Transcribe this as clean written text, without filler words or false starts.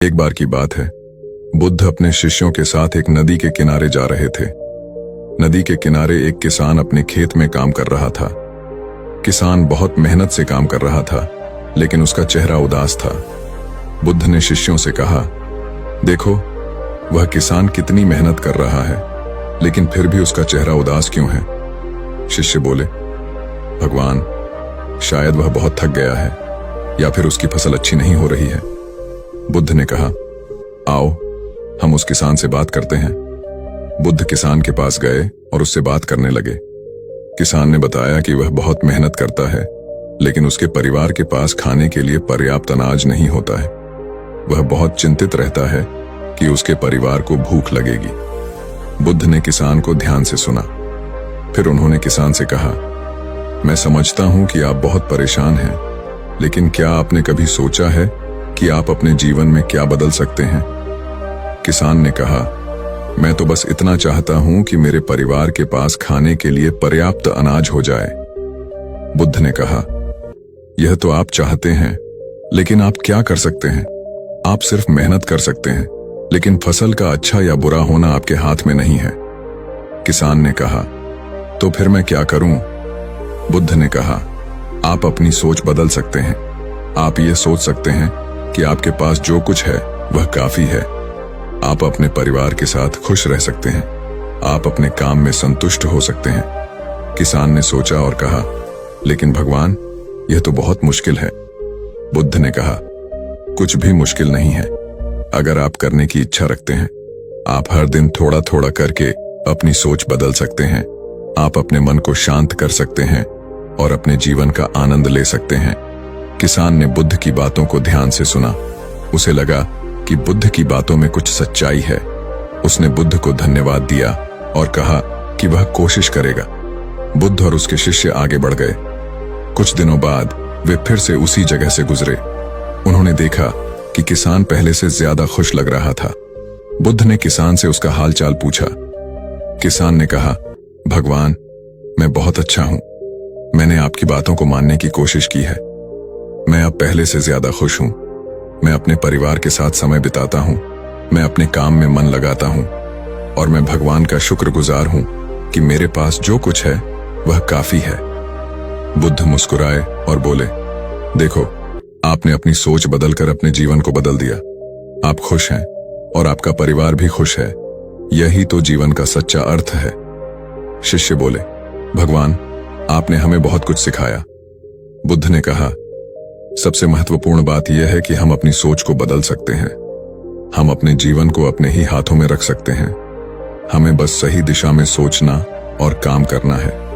एक बार की बात है, बुद्ध अपने शिष्यों के साथ एक नदी के किनारे जा रहे थे। नदी के किनारे एक किसान अपने खेत में काम कर रहा था। किसान बहुत मेहनत से काम कर रहा था, लेकिन उसका चेहरा उदास था। बुद्ध ने शिष्यों से कहा, देखो, वह किसान कितनी मेहनत कर रहा है, लेकिन फिर भी उसका चेहरा उदास क्यों है? शिष्य बोले, भगवान, शायद वह बहुत थक गया है या फिर उसकी फसल अच्छी नहीं हो रही है। बुद्ध ने कहा, आओ हम उस किसान से बात करते हैं। बुद्ध किसान के पास गए और उससे बात करने लगे। किसान ने बताया कि वह बहुत मेहनत करता है, लेकिन उसके परिवार के पास खाने के लिए पर्याप्त अनाज नहीं होता है। वह बहुत चिंतित रहता है कि उसके परिवार को भूख लगेगी। बुद्ध ने किसान को ध्यान से सुना। फिर उन्होंने किसान से कहा, मैं समझता हूं कि आप बहुत परेशान हैं, लेकिन क्या आपने कभी सोचा है कि आप अपने जीवन में क्या बदल सकते हैं? किसान ने कहा, मैं तो बस इतना चाहता हूं कि मेरे परिवार के पास खाने के लिए पर्याप्त अनाज हो जाए। बुद्ध ने कहा, यह तो आप चाहते हैं, लेकिन आप क्या कर सकते हैं? आप सिर्फ मेहनत कर सकते हैं, लेकिन फसल का अच्छा या बुरा होना आपके हाथ में नहीं है। किसान ने कहा, तो फिर मैं क्या करूं? बुद्ध ने कहा, आप अपनी सोच बदल सकते हैं। आप ये सोच सकते हैं कि आपके पास जो कुछ है वह काफी है। आप अपने परिवार के साथ खुश रह सकते हैं। आप अपने काम में संतुष्ट हो सकते हैं। किसान ने सोचा और कहा, लेकिन भगवान, यह तो बहुत मुश्किल है। बुद्ध ने कहा, कुछ भी मुश्किल नहीं है। अगर आप करने की इच्छा रखते हैं, आप हर दिन थोड़ा थोड़ा करके अपनी सोच बदल सकते हैं। आप अपने मन को शांत कर सकते हैं और अपने जीवन का आनंद ले सकते हैं। किसान ने बुद्ध की बातों को ध्यान से सुना। उसे लगा कि बुद्ध की बातों में कुछ सच्चाई है। उसने बुद्ध को धन्यवाद दिया और कहा कि वह कोशिश करेगा। बुद्ध और उसके शिष्य आगे बढ़ गए। कुछ दिनों बाद वे फिर से उसी जगह से गुजरे। उन्होंने देखा कि किसान पहले से ज्यादा खुश लग रहा था। बुद्ध ने किसान से उसका हालचाल पूछा। किसान ने कहा, भगवान, मैं बहुत अच्छा हूं। मैंने आपकी बातों को मानने की कोशिश की है। मैं अब पहले से ज्यादा खुश हूं। मैं अपने परिवार के साथ समय बिताता हूं। मैं अपने काम में मन लगाता हूं और मैं भगवान का शुक्रगुजार हूं कि मेरे पास जो कुछ है वह काफी है। बुद्ध मुस्कुराए और बोले, देखो, आपने अपनी सोच बदलकर अपने जीवन को बदल दिया। आप खुश हैं और आपका परिवार भी खुश है। यही तो जीवन का सच्चा अर्थ है। शिष्य बोले, भगवान, आपने हमें बहुत कुछ सिखाया। बुद्ध ने कहा, सबसे महत्वपूर्ण बात यह है कि हम अपनी सोच को बदल सकते हैं। हम अपने जीवन को अपने ही हाथों में रख सकते हैं। हमें बस सही दिशा में सोचना और काम करना है।